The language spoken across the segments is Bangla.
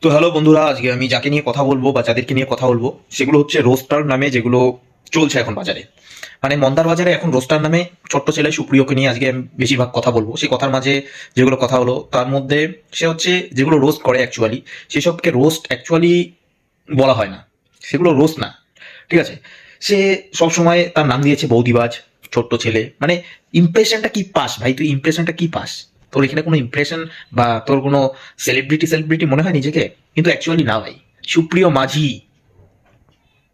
তো হ্যালো বন্ধুরা, আজকে আমি যাকে নিয়ে কথা বলবো বা যাদেরকে নিয়ে কথা বলবো সেগুলো হচ্ছে রোস্টার নামে যেগুলো চলছে এখন বাজারে। মানে মন্দার বাজারে এখন রোস্টার নামে ছোট্ট ছেলে সুপ্রিয়কে নিয়ে আজকে আমি বেশিরভাগ কথা বলবো। সেই কথার মাঝে যেগুলো কথা হলো তার মধ্যে সে হচ্ছে যেগুলো রোস্ট করে অ্যাকচুয়ালি সেসবকে রোস্ট অ্যাকচুয়ালি বলা হয় না, সেগুলো রোস্ট না। ঠিক আছে, সে সব সময় তার নাম দিয়েছে বৌদিবাজ, ছোট্ট ছেলে। মানে ইমপ্রেশনটা কি পাস ভাই, তুই ইমপ্রেশনটা কি পাস? তোর এখানে কোনো ইমপ্রেশন বা তোর কোনো সেলিব্রিটি সেলিব্রিটি মনে হয় নিজেকে? কিন্তু অ্যাকচুয়ালি না ভাই। সুপ্রিয় মাঝি,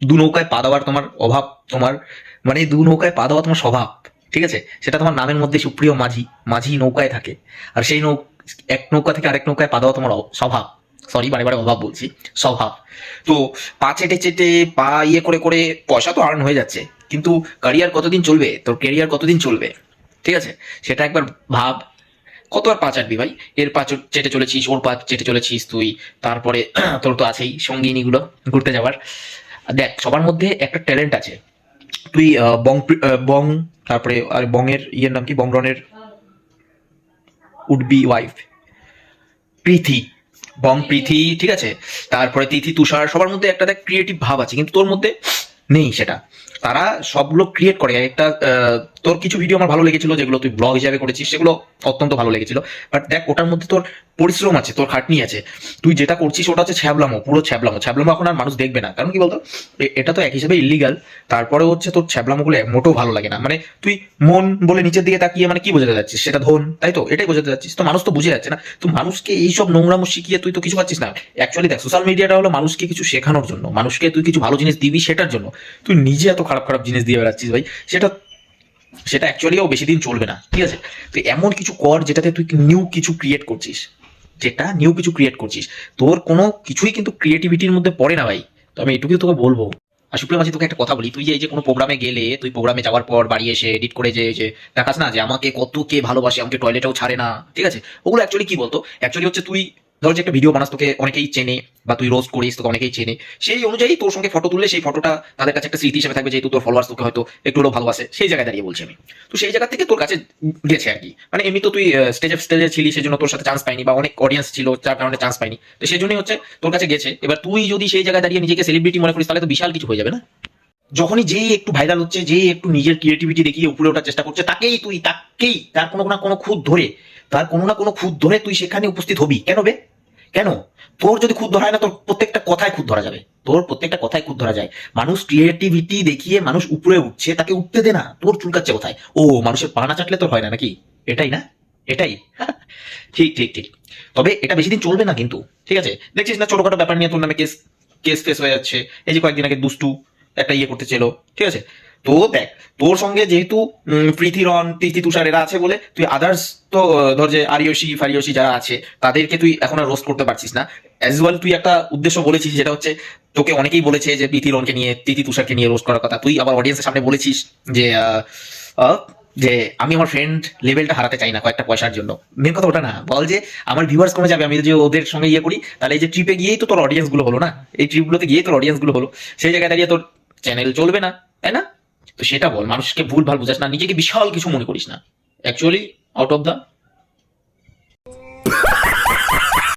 দু নৌকায় পা দেওয়ার তোমার অভাব, তোমার মানে দু নৌকায় পা দেওয়া তোমার স্বভাব। ঠিক আছে, সেটা তোমার নামের মধ্যে সুপ্রিয় মাঝি, মাঝি নৌকায় থাকে। আর সেই এক নৌকা থেকে আরেক নৌকায় পা দেওয়া তোমার স্বভাব। সরি, বারে বারে অভাব বলছি, স্বভাব। তো পা চেটে চেটে পা ইয়ে করে করে পয়সা তো আর্ন হয়ে যাচ্ছে, কিন্তু ক্যারিয়ার কতদিন চলবে, তোর ক্যারিয়ার কতদিন চলবে? ঠিক আছে, সেটা একবার ভাব। কত আর পা চাটবি ভাই? এর পা চেটে চলেছিস, ওর পা চেটে চলেছিস তুই। তারপরে তোর তো আছেই সঙ্গিনীগুলো ঘুরতে যাওয়ার। দেখ, সবার মধ্যে একটা ট্যালেন্ট আছে। তুই বং, তারপরে আর বংয়ের ইয়ের নাম কি, বংরনের উড বি ওয়াইফ প্রীতি, বং প্রীতি, ঠিক আছে। তারপরে তিথি তুষার, সবার মধ্যে একটা দেখ ক্রিয়েটিভ ভাব আছে, কিন্তু তোর মধ্যে নেই সেটা। তারা সবগুলো ক্রিয়েট করে একটা তোর কিছু ভিডিও আমার ভালো লেগেছিল যেগুলো তুই ব্লগ হিসাবে করেছিস, সেগুলো অত্যন্ত ভালো লেগেছিল। বাট দেখ, ওটার মধ্যে তোর পরিশ্রম আছে, তোর খাটনি আছে। তুই যেটা করছিস ওটা হচ্ছে ছ্যাবলামো, পুরো ছ্যাবলামো। ছ্যাবলামো এখন আর মানুষ দেখবে না, কারণ কি বলতো, এটা তো এক হিসেবে ইলিগাল। তারপরে হচ্ছে তোর ছ্যাবলামোগুলো মোটেও ভালো লাগে না। মানে তুই মন বলে নিচের দিকে তাকিয়ে মানে কি বোঝাতে যাচ্ছিস? সেটা ধন, তাই তো? এটাই বোঝাতে যাচ্ছিস তো, মানুষ তো বুঝে যাচ্ছে না। তুই মানুষকে এইসব নোংরামো শিখিয়ে তুই তো কিছু পাচ্ছিস না। অ্যাকচুয়ালি দেখ, সোশ্যাল মিডিয়াটা হলো মানুষকে কিছু শেখানোর জন্য, মানুষকে তুই কিছু ভালো জিনিস দিবি সেটার জন্য। তুই নিজে এত খারাপ খারাপ জিনিস দিয়ে বেড়াচ্ছিস ভাই, সেটা সেটা অ্যাকচুয়ালিও বেশি দিন চলবে না। ঠিক আছে, তুই এমন কিছু কর যেটাতে তুই নিউ কিছু ক্রিয়েট করছিস, যেটা নিউ কিছু ক্রিয়েট করছিস। তোর কোনো কিছুই কিন্তু ক্রিয়েটিভিটির মধ্যে পড়ে না ভাই। তো আমি এটুকুই তোকে বলবো। আর সুপ্রিয় মাঝি, তোকে একটা কথা বলি, তুই যে এই যে কোনো প্রোগ্রামে গেলে, তুই প্রোগ্রামে যাওয়ার পর বাড়ি এসে এডিট করে যে দেখাস না যে আমাকে কত কে ভালোবাসে, আমাকে টয়লেটেও ছাড়ে না, ঠিক আছে, ওগুলো অ্যাকচুয়ালি কি বলতো? অ্যাকচুয়ালি হচ্ছে তুই ধর যে একটা ভিডিও বানাস, তোকে অনেকেই চেনে, বা তুই রোস্ট করিস, তোকে অনেকেই চেনে, সেই অনুযায়ী তোর সঙ্গে ফটো তুললে সেই ফটোটা তাদের কাছে একটা স্মৃতি হিসেবে থাকবে, যেহেতু তোর ফলোয়ার্স তোকে হয়তো একটু হলেও ভালোবাসে, সেই জায়গায় দাঁড়িয়ে বলছি আমি। তো সেই জায়গা থেকে তোর কাছে গেছে আর কি। মানে এমনি তো তুই স্টেজে স্টেজে ছিলি, সেজন্য তোর সাথে চান্স পাইনি, বা অনেক অডিয়েন্স ছিল যার কারণে চান্স পাইনি, তো সেই জন্যই হচ্ছে তোর কাছে গেছে। এবার তুই যদি সেই জায়গায় দাঁড়িয়ে নিজেকে সেলিব্রিটি মনে করিস, তাহলে তো বিশাল কিছু হয়ে যাবে না? যখনই যেই একটু ভাইরাল হচ্ছে, যেই একটু নিজের ক্রিয়েটিভিটি দেখিয়ে উপরে ওঠার চেষ্টা করছে, তাকেই তার কোনো না কোনো খুঁত ধরে, তার কোনো না কোনো খুঁত ধরে তুই সেখানে উপস্থিত হবি কেন বে? কেন? তোর যদি খুঁত ধরা হয় না, তোর প্রত্যেকটা কথায় খুঁত ধরা যাবে, তোর প্রত্যেকটা কথায় খুঁত ধরা যায়। মানুষ ক্রিয়েটিভিটি দেখিয়ে মানুষ উপরে উঠছে, তাকে উঠতে দে না। তোর চুলকাচ্ছে কোথায়? ও, মানুষের পা না চাটলে তোর হয় না নাকি? এটাই না? এটাই। ঠিক ঠিক ঠিক। তবে এটা বেশি দিন চলবে না কিন্তু। ঠিক আছে, দেখছিস না ছোটখাটো ব্যাপার নিয়ে তোর নামে কেস কেস ফেস হয়ে যাচ্ছে। এই যে কয়েকদিন আগে দুষ্টু একটা ইয়ে করতে চেলো, ঠিক আছে। তো দেখ, তোর সঙ্গে যেহেতু প্রীতিরন, তিথি তুষার এরা আছে বলে তুই আদার্স তো ধর যে আরিয়সী ফারিয়সী যারা আছে তাদেরকে তুই এখন আর রোস্ট করতে পারছিস না। অ্যাজ ওয়েল তুই একটা উদ্দেশ্য বলেছিস, যেটা হচ্ছে তোকে অনেকেই বলেছে যে প্রীতিরনকে নিয়ে, তিথি তুষারকে নিয়ে রোস্ট করার কথা। তুই আবার অডিয়েন্সের সামনে বলেছিস যে আহ, যে আমি আমার ফ্রেন্ড লেভেলটা হারাতে চাই না কয়েকটা পয়সার জন্য। মেন কথা ওটা না, বল যে আমার ভিউয়ার্স কমে যাবে আমি যদি ওদের সঙ্গে ইয়ে করি, তাহলে এই যে ট্রিপে গিয়েই তো তোর অডিয়েন্স গুলো হলো না, এই ট্রিপগুলোতে গিয়ে তোর অডিয়েন্স গুলো হলো, সেই জায়গায় দাঁড়িয়ে তোর চ্যানেল চলবে না, তাই না? তো সেটা বল, মানুষকে ভুল ভাল বুঝাস না, নিজেকে বিশাল কিছু মনে করিস না। Actually out of the